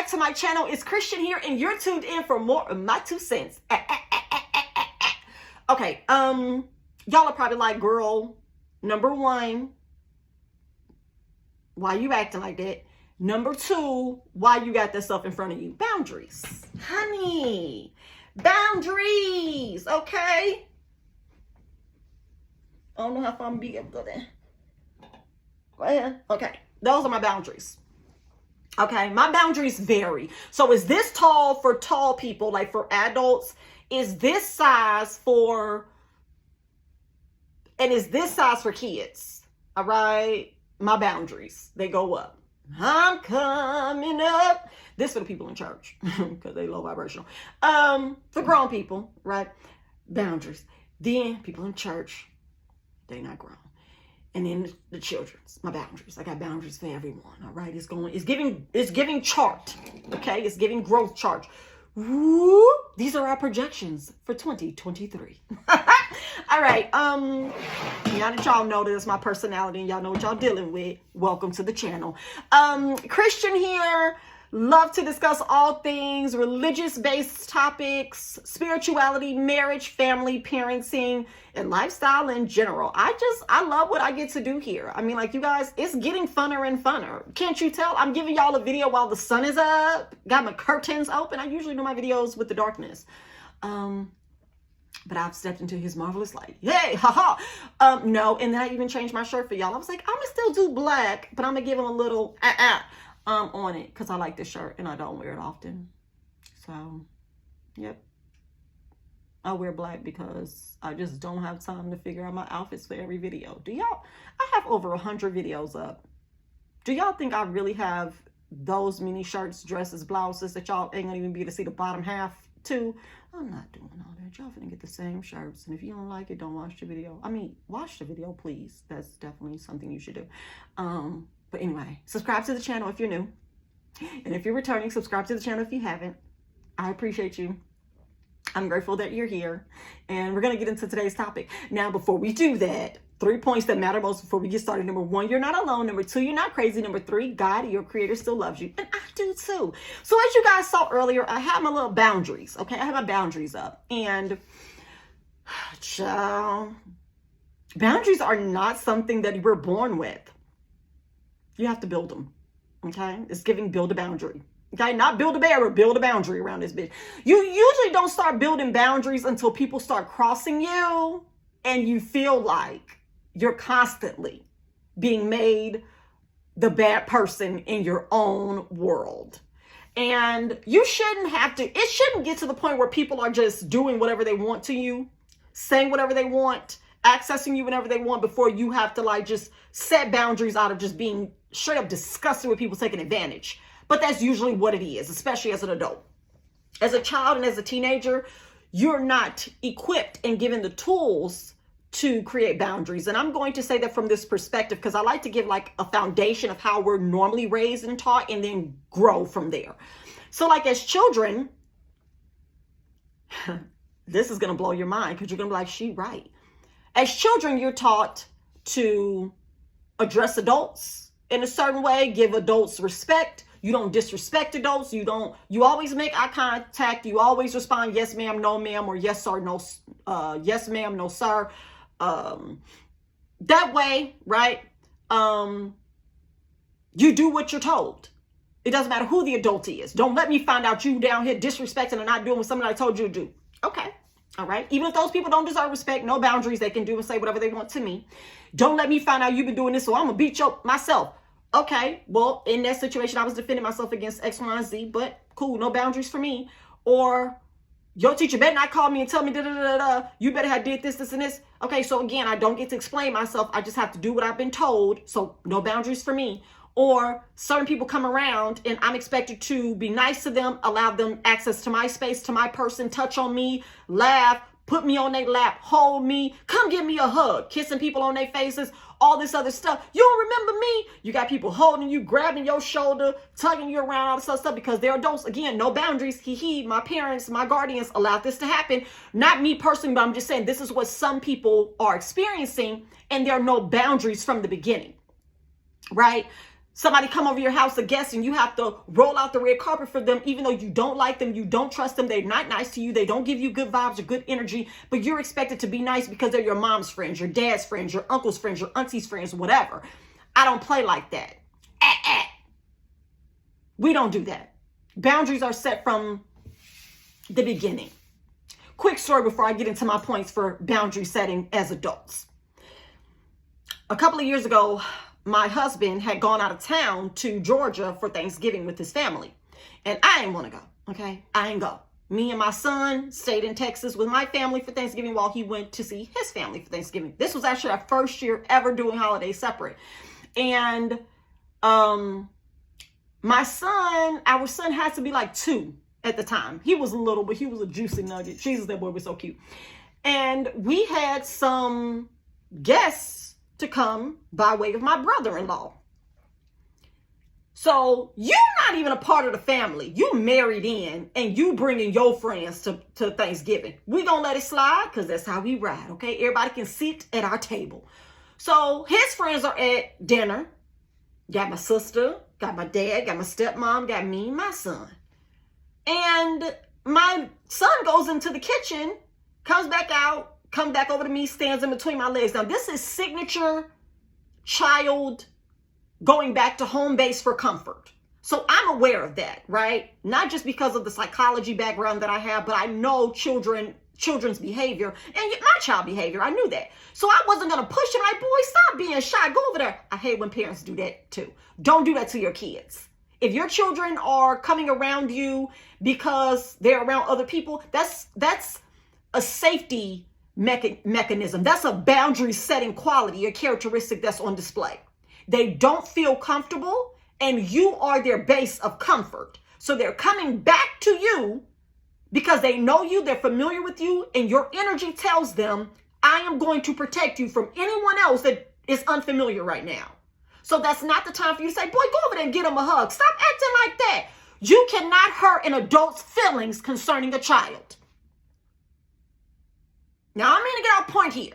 back to my channel. It's Christian here, and you're tuned in for more of my 2 cents. Okay, y'all are probably like, girl, number 1, why you acting like that? Number 2, why you got that stuff in front of you? Boundaries, honey, boundaries, okay? I don't know how far I'm gonna be able to go there. Go ahead. Okay, those are my boundaries. Okay, my boundaries vary. So is this tall for tall people, like for adults? Is this size for, and is this size for kids? All right, my boundaries, they go up. I'm coming up. This for the people in church because they low vibrational. For grown people, right? Boundaries. Then people in church, they not grown. And then the children's, my boundaries. I got boundaries for everyone. All right, it's giving chart. Okay, it's giving growth chart. Woo! These are our projections for 2023. All right. Now that y'all know that it's my personality and y'all know what y'all dealing with, welcome to the channel. Christian here. Love to discuss all things religious-based topics, spirituality, marriage, family, parenting, and lifestyle in general. I love what I get to do here. I mean, like, you guys, it's getting funner and funner. Can't you tell? I'm giving y'all a video while the sun is up. Got my curtains open. I usually do my videos with the darkness. But I've stepped into his marvelous light. Yay, haha. No, and then I even changed my shirt for y'all. I was like, I'm gonna still do black, but I'm gonna give him a little on it because I like this shirt and I don't wear it often. So, yep. I wear black because I just don't have time to figure out my outfits for every video. I have over 100 videos up. Do y'all think I really have those many shirts, dresses, blouses that y'all ain't gonna even be able to see the bottom half to? I'm not doing all that. Y'all finna get the same shirts. And if you don't like it, don't watch the video. I mean, watch the video, please. That's definitely something you should do. But anyway, subscribe to the channel if you're new. And if you're returning, subscribe to the channel if you haven't. I appreciate you. I'm grateful that you're here. And we're going to get into today's topic. Now, before we do that, 3 points that matter most before we get started. Number 1, you're not alone. Number 2, you're not crazy. Number 3, God, your creator, still loves you. And I do too. So as you guys saw earlier, I have my little boundaries. Okay, I have my boundaries up. And child, boundaries are not something that we're born with. You have to build them. Okay, it's giving build a boundary. Okay, not build a barrier, build a boundary around this bitch. You usually don't start building boundaries until people start crossing you and you feel like you're constantly being made the bad person in your own world. And you shouldn't have to, it shouldn't get to the point where people are just doing whatever they want to you, saying whatever they want, accessing you whenever they want before you have to like just set boundaries out of just being straight up disgusted with people taking advantage. But that's usually what it is, especially as an adult. As a child and as a teenager, you're not equipped and given the tools to create boundaries. And I'm going to say that from this perspective because I like to give like a foundation of how we're normally raised and taught and then grow from there. So like as children, this is going to blow your mind because you're going to be like, she right. As children, you're taught to address adults in a certain way, give adults respect. You don't disrespect adults. You always make eye contact. You always respond, yes, ma'am, no, ma'am, or yes, sir, no, yes, ma'am, no, sir. That way, right? You do what you're told. It doesn't matter who the adult is. Don't let me find out you down here disrespecting and not doing what somebody told you to do. Okay. All right. Even if those people don't deserve respect, no boundaries, they can do and say whatever they want to me. Don't let me find out you've been doing this, so I'm going to beat you up myself. Okay, well, in that situation, I was defending myself against X, Y, and Z, but cool, no boundaries for me. Or your teacher better not call me and tell me, you better have did this, this, and this. Okay, so again, I don't get to explain myself. I just have to do what I've been told, so no boundaries for me. Or certain people come around and I'm expected to be nice to them, allow them access to my space, to my person, touch on me, laugh, put me on their lap, hold me, come give me a hug, kissing people on their faces, all this other stuff. You don't remember me? You got people holding you, grabbing your shoulder, tugging you around, all this other stuff because they're adults. Again, no boundaries. My parents, my guardians allowed this to happen. Not me personally, but I'm just saying this is what some people are experiencing and there are no boundaries from the beginning, right? Somebody come over your house, a guest, and you have to roll out the red carpet for them, even though you don't like them, you don't trust them, they're not nice to you, they don't give you good vibes or good energy, but you're expected to be nice because they're your mom's friends, your dad's friends, your uncle's friends, your auntie's friends, whatever. I don't play like that. We don't do that. Boundaries are set from the beginning. Quick story before I get into my points for boundary setting as adults. A couple of years ago, my husband had gone out of town to Georgia for Thanksgiving with his family. And I didn't want to go, okay? I didn't go. Me and my son stayed in Texas with my family for Thanksgiving while he went to see his family for Thanksgiving. This was actually our first year ever doing holidays separate. And our son had to be like 2 at the time. He was little, but he was a juicy nugget. Jesus, that boy was so cute. And we had some guests to come by way of my brother-in-law. So you're not even a part of the family. You married in and you bringing your friends to Thanksgiving. We gonna let it slide because that's how we ride, okay? Everybody can sit at our table. So his friends are at dinner. Got my sister, got my dad, got my stepmom, got me and my son. And my son goes into the kitchen, comes back out, comes back over to me, stands in between my legs. Now, this is signature child going back to home base for comfort. So I'm aware of that, right? Not just because of the psychology background that I have, but I know children's behavior and my child behavior. I knew that. So I wasn't going to push him like, boy, stop being shy. Go over there. I hate when parents do that too. Don't do that to your kids. If your children are coming around you because they're around other people, that's a safety mechanism. That's a boundary setting quality, a characteristic that's on display. They don't feel comfortable and you are their base of comfort. So they're coming back to you because they know you, they're familiar with you, and your energy tells them, I am going to protect you from anyone else that is unfamiliar right now. So that's not the time for you to say, boy, go over there and get him a hug. Stop acting like that. You cannot hurt an adult's feelings concerning a child. Now, I'm going to get our point here.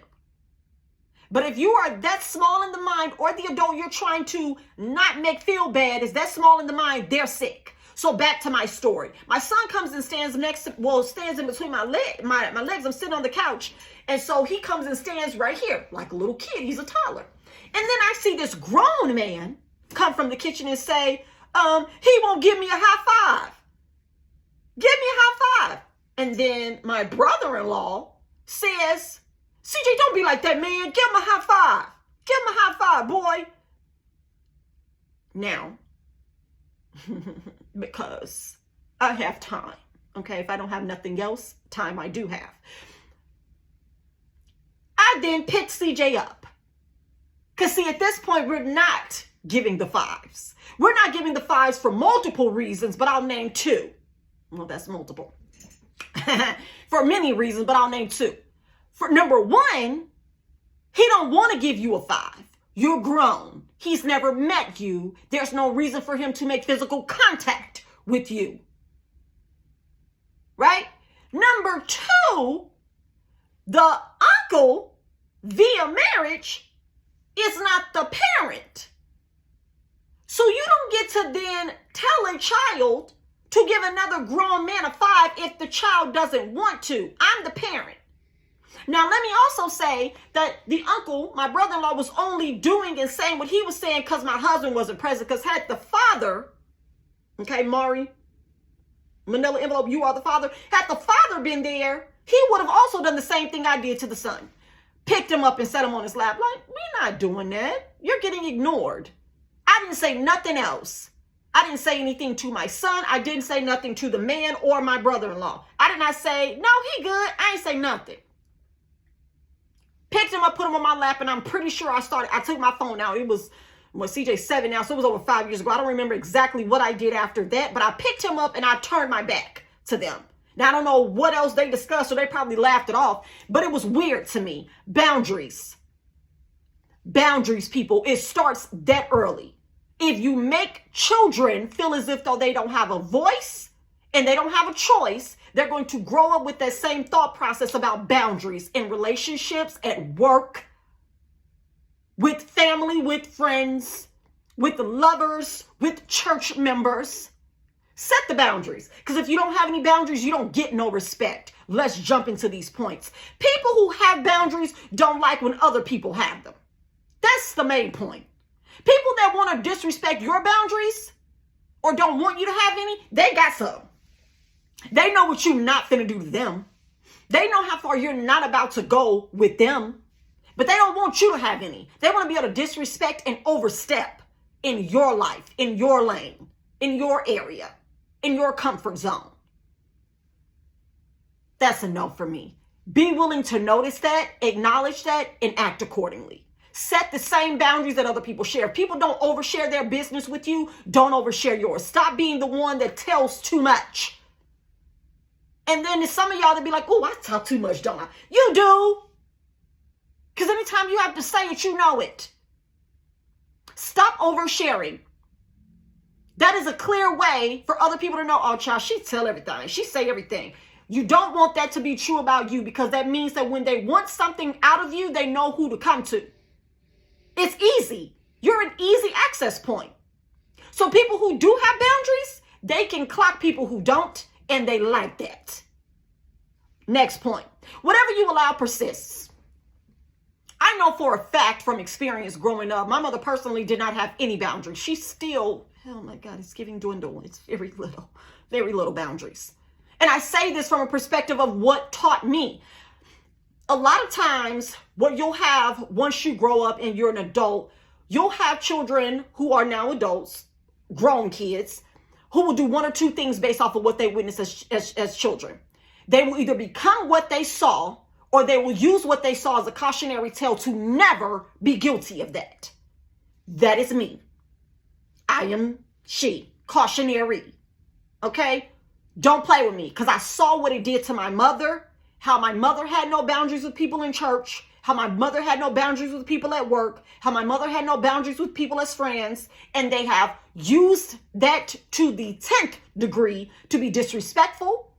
But if you are that small in the mind, or the adult you're trying to not make feel bad is that small in the mind, they're sick. So back to my story. My son comes and stands in between my legs. I'm sitting on the couch. And so he comes and stands right here like a little kid. He's a toddler. And then I see this grown man come from the kitchen and say, he won't give me a high five. Give me a high five. And then my brother-in-law says, CJ, don't be like that, man. Give him a high five. Give him a high five, boy. Now, because I have time, okay? If I don't have nothing else, time I do have. I then pick CJ up. Because see, at this point, we're not giving the fives. We're not giving the fives for multiple reasons, but I'll name 2. Well, that's multiple. For many reasons, but I'll name 2. For number 1, he don't want to give you a 5. You're grown. He's never met you. There's no reason for him to make physical contact with you. Right? Number 2, the uncle via marriage is not the parent. So you don't get to then tell a child to give another grown man a 5 if the child doesn't want to. I'm the parent. Now, let me also say that the uncle, my brother-in-law, was only doing and saying what he was saying because my husband wasn't present. Because had the father, okay, Mari, manila envelope, you are the father. Had the father been there, he would have also done the same thing I did to the son. Picked him up and set him on his lap. Like, we're not doing that. You're getting ignored. I didn't say nothing else. I didn't say anything to my son. I didn't say nothing to the man or my brother-in-law. I did not say, no, he good. I ain't say nothing. Picked him up, put him on my lap, and I'm pretty sure I took my phone out. It was, CJ's 7 now, so it was over 5 years ago. I don't remember exactly what I did after that, but I picked him up and I turned my back to them. Now, I don't know what else they discussed, so they probably laughed it off, but it was weird to me. Boundaries. Boundaries, people. It starts that early. If you make children feel as if though they don't have a voice and they don't have a choice, they're going to grow up with that same thought process about boundaries in relationships, at work, with family, with friends, with the lovers, with church members. Set the boundaries. Because if you don't have any boundaries, you don't get no respect. Let's jump into these points. People who have boundaries don't like when other people have them. That's the main point. People that want to disrespect your boundaries or don't want you to have any, they got some. They know what you're not finna do to them. They know how far you're not about to go with them. But they don't want you to have any. They want to be able to disrespect and overstep in your life, in your lane, in your area, in your comfort zone. That's a no for me. Be willing to notice that, acknowledge that, and act accordingly. Set the same boundaries that other people share. If people don't overshare their business with you, don't overshare yours. Stop being the one that tells too much. And then there's some of y'all that be like, oh, I talk too much, don't I? You do. Because anytime you have to say it, you know it. Stop oversharing. That is a clear way for other people to know, oh, child, she tell everything. She say everything. You don't want that to be true about you, because that means that when they want something out of you, they know who to come to. It's easy. You're an easy access point. So people who do have boundaries, they can clock people who don't, and they like that. Next point. Whatever you allow persists. I know for a fact from experience growing up, my mother personally did not have any boundaries. She still, oh my God, it's giving dwindle. It's very little boundaries. And I say this from a perspective of what taught me. A lot of times what you'll have once you grow up and you're an adult, you'll have children who are now adults, grown kids, who will do one or two things based off of what they witnessed as children. They will either become what they saw, or they will use what they saw as a cautionary tale to never be guilty of that. That is me. I am she. Cautionary. Okay? Don't play with me, because I saw what it did to my mother, how my mother had no boundaries with people in church, how my mother had no boundaries with people at work, how my mother had no boundaries with people as friends, and they have used that to the 10th degree to be disrespectful,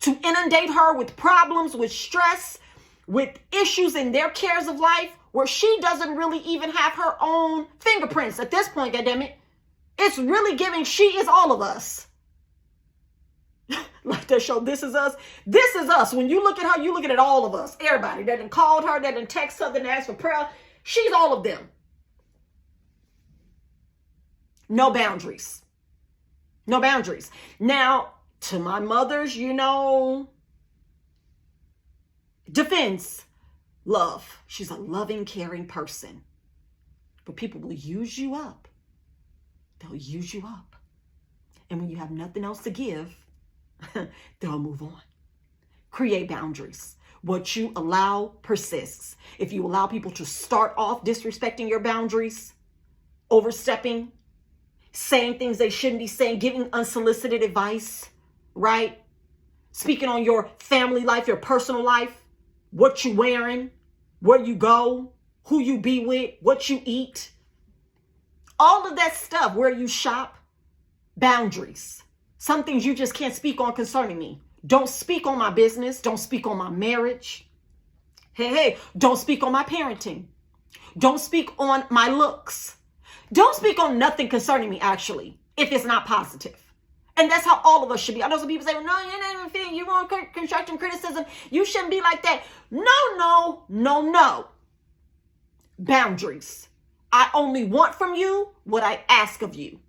to inundate her with problems, with stress, with issues in their cares of life, where she doesn't really even have her own fingerprints at this point, goddammit. It's really giving she is all of us. Like that show, This Is Us. This is us. When you look at her, you looking at all of us. Everybody that done called her, that done text her, that asked for prayer. She's all of them. No boundaries. No boundaries. Now, to my mother's, defense, love. She's a loving, caring person. But people will use you up. They'll use you up. And when you have nothing else to give, they'll move on. Create boundaries. What you allow persists. If you allow people to start off disrespecting your boundaries, overstepping, saying things they shouldn't be saying, giving unsolicited advice, right? Speaking on your family life, your personal life, what you wearing, where you go, who you be with, what you eat, all of that stuff, where you shop, boundaries. Some things you just can't speak on concerning me. Don't speak on my business. Don't speak on my marriage. Hey, don't speak on my parenting. Don't speak on my looks. Don't speak on nothing concerning me, actually, if it's not positive. And that's how all of us should be. I know some people say, no, you're not even feeling, you want constructive criticism. You shouldn't be like that. No. Boundaries. I only want from you what I ask of you.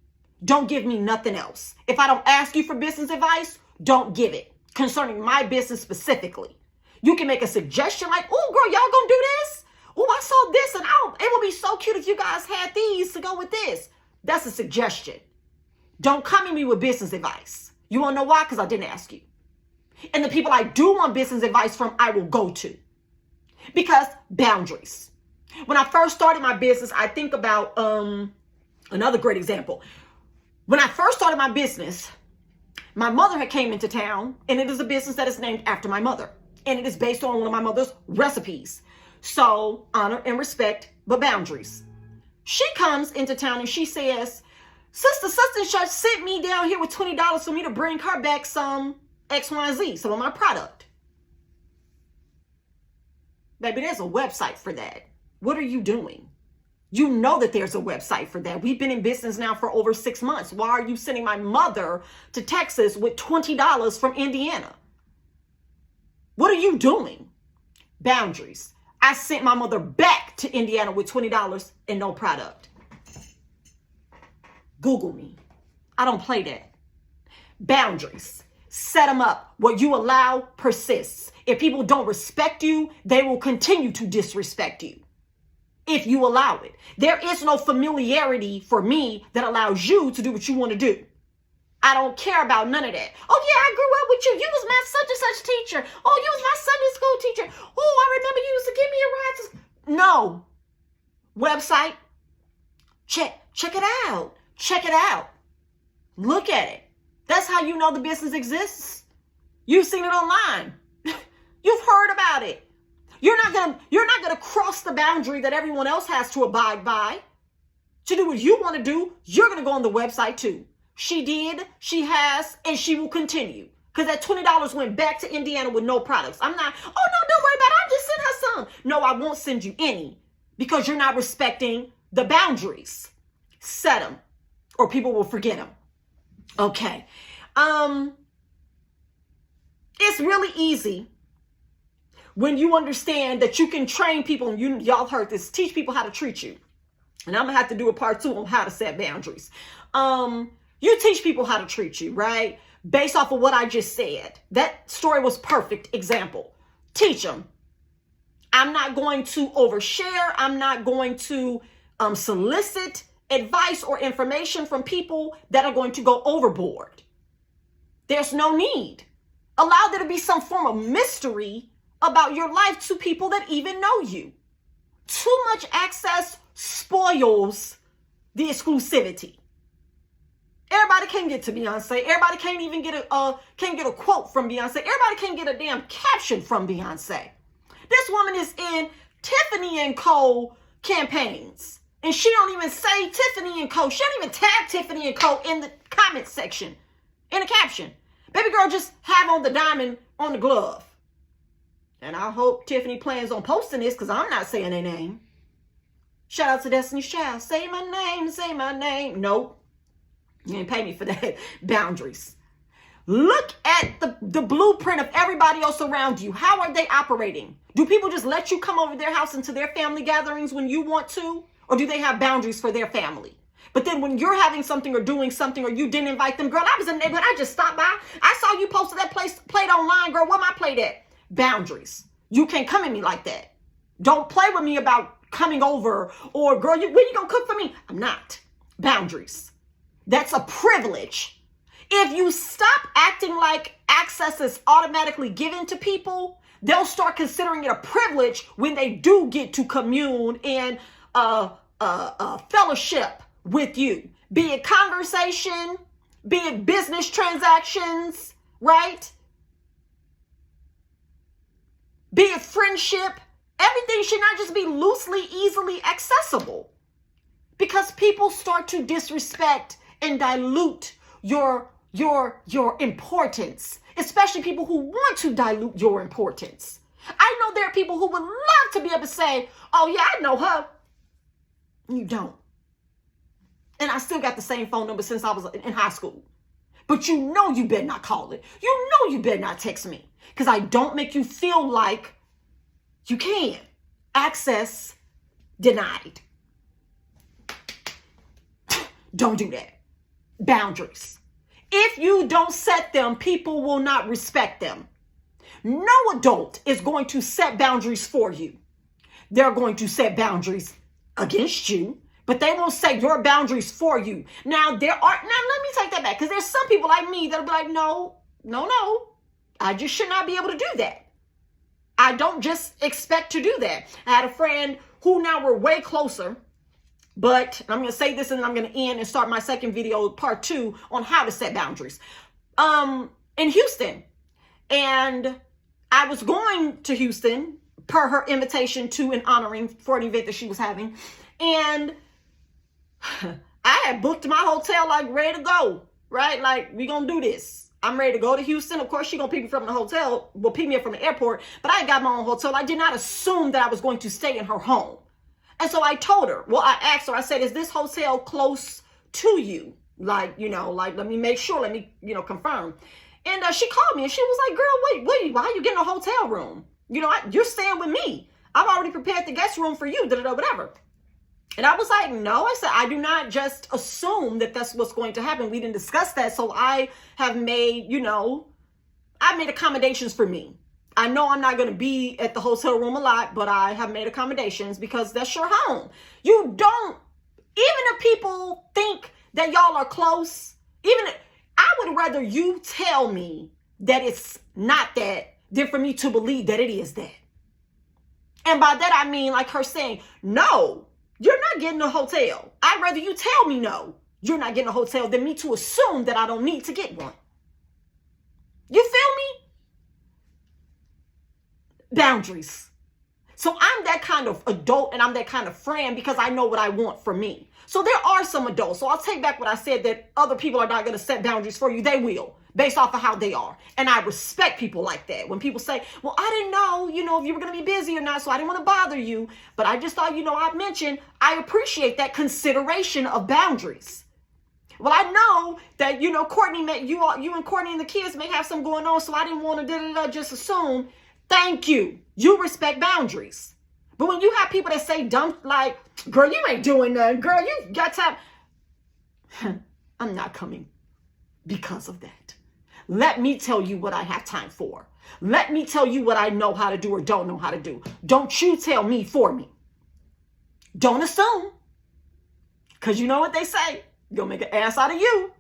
Don't give me nothing else. If I don't ask you for business advice, don't give it concerning my business specifically. You can make a suggestion like, oh, girl, y'all gonna do this? Oh, I saw this and it would be so cute if you guys had these to go with this. That's a suggestion. Don't come at me with business advice. You want to know why? Because I didn't ask you. And the people I do want business advice from, I will go to. Because boundaries. When I first started my business, I think about another great example. When I first started my business, my mother had came into town, and it is a business that is named after my mother. And it is based on one of my mother's recipes. So honor and respect, but boundaries. She comes into town and she says, Sister such and such sent me down here with $20 for me to bring her back some X, Y, and Z, some of my product. Baby, there's a website for that. What are you doing? You know that there's a website for that. We've been in business now for over 6 months. Why are you sending my mother to Texas with $20 from Indiana? What are you doing? Boundaries. I sent my mother back to Indiana with $20 and no product. Google me. I don't play that. Boundaries. Set them up. What you allow persists. If people don't respect you, they will continue to disrespect you. If you allow it. There is no familiarity for me that allows you to do what you want to do. I don't care about none of that. Oh yeah, I grew up with you. You was my such and such teacher. Oh, you was my Sunday school teacher. Oh, I remember you used to give me a ride to... No. Website. Check it out. Check it out. Look at it. That's how you know the business exists. You've seen it online. You've heard about it. You're not gonna cross the boundary that everyone else has to abide by. To do what you want to do, you're gonna go on the website too. She did, she has, and she will continue. Because that $20 went back to Indiana with no products. I'm not, oh no, don't worry about it. I'll just send her some. No, I won't send you any because you're not respecting the boundaries. Set them or people will forget them. Okay. It's really easy when you understand that you can train people, and y'all heard this, teach people how to treat you. And I'm going to have to do a part 2 on how to set boundaries. You teach people how to treat you, right? Based off of what I just said. That story was perfect example. Teach them. I'm not going to overshare. I'm not going to solicit advice or information from people that are going to go overboard. There's no need. Allow there to be some form of mystery about your life to people that even know you. Too much access spoils the exclusivity. Everybody can't get to Beyonce. Everybody can't even get a quote from Beyonce. Everybody can't get a damn caption from Beyonce. This woman is in Tiffany & Co. campaigns. And she don't even say Tiffany & Co. She don't even tag Tiffany & Co. in the comment section, in the caption. Baby girl just have on the diamond on the glove. And I hope Tiffany plans on posting this because I'm not saying their name. Shout out to Destiny's Child. Say my name, say my name. Nope. You didn't pay me for that. Boundaries. Look at the blueprint of everybody else around you. How are they operating? Do people just let you come over their house into their family gatherings when you want to? Or do they have boundaries for their family? But then when you're having something or doing something or you didn't invite them, girl, I was in the neighborhood. I just stopped by. I saw you posted that plate online, girl. Where my plate at? Boundaries. You can't come at me like that. Don't play with me about coming over or, girl, when you gonna cook for me? I'm not. Boundaries. That's a privilege. If you stop acting like access is automatically given to people, they'll start considering it a privilege when they do get to commune and fellowship with you. Be it conversation, be it business transactions, right? Be it friendship. Everything should not just be loosely, easily accessible. Because people start to disrespect and dilute your importance, especially people who want to dilute your importance. I know there are people who would love to be able to say, oh yeah, I know her. You don't. And I still got the same phone number since I was in high school. But you know you better not call it. You know you better not text me. Because I don't make you feel like you can. Access denied. Don't do that. Boundaries. If you don't set them, people will not respect them. No adult is going to set boundaries for you. They're going to set boundaries against you, but they won't set your boundaries for you. Now, let me take that back, because there's some people like me that'll be like, no. I just should not be able to do that. I don't just expect to do that. I had a friend who now we're way closer, but I'm going to say this and I'm going to end and start my second video, part 2, on how to set boundaries. In Houston. And I was going to Houston per her invitation to an honoring for an event that she was having. And I had booked my hotel like ready to go, right? Like, we going to do this. I'm ready to go to Houston. Of course, she going to pick me from the hotel. Well, pick me up from the airport. But I got my own hotel. I did not assume that I was going to stay in her home. And so I told her, well, I asked her, I said, is this hotel close to you? Like, let me make sure, let me, confirm. And she called me and she was like, girl, wait, why are you getting a hotel room? You're staying with me. I've already prepared the guest room for you, whatever. And I was like, no, I said, I do not just assume that that's what's going to happen. We didn't discuss that. So I have made, I made accommodations for me. I know I'm not going to be at the hotel room a lot, but I have made accommodations because that's your home. You don't, even if people think that y'all are close, I would rather you tell me that it's not that than for me to believe that it is that. And by that, I mean like her saying, no, you're not getting a hotel. I'd rather you tell me no, you're not getting a hotel than me to assume that I don't need to get one. You feel me? Boundaries. So I'm that kind of adult and I'm that kind of friend because I know what I want for me. So there are some adults. So I'll take back what I said, that other people are not going to set boundaries for you. They will, based off of how they are. And I respect people like that. When people say, well, I didn't know, if you were going to be busy or not, so I didn't want to bother you. But I just thought, I mentioned, I appreciate that consideration of boundaries. Well, I know that, Courtney, you and Courtney and the kids may have something going on, so I didn't want to just assume. Thank you. You respect boundaries. But when you have people that say dumb, like, girl, you ain't doing nothing. Girl, you got time. I'm not coming because of that. Let me tell you what I have time for. Let me tell you what I know how to do or don't know how to do. Don't you tell me for me. Don't assume. Because you know what they say. You'll make an ass out of you.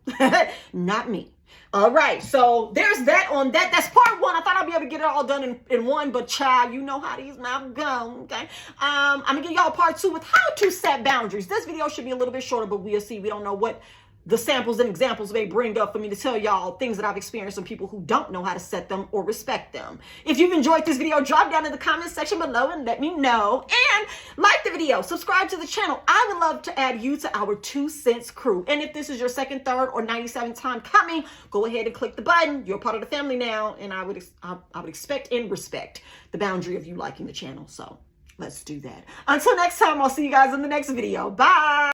Not me. All right, so there's that on that. That's part one. I thought I'd be able to get it all done in one, but child, you know how these mouths go, okay? I'm going to give y'all part two with how to set boundaries. This video should be a little bit shorter, but we'll see. We don't know what the samples and examples may bring up for me to tell y'all things that I've experienced from people who don't know how to set them or respect them. If you've enjoyed this video, drop down in the comment section below and let me know. And like the video, subscribe to the channel. I would love to add you to our 2 cents crew. And if this is your second, third, or 97th time coming, go ahead and click the button. You're part of the family now. And I would expect and respect the boundary of you liking the channel. So let's do that. Until next time, I'll see you guys in the next video. Bye.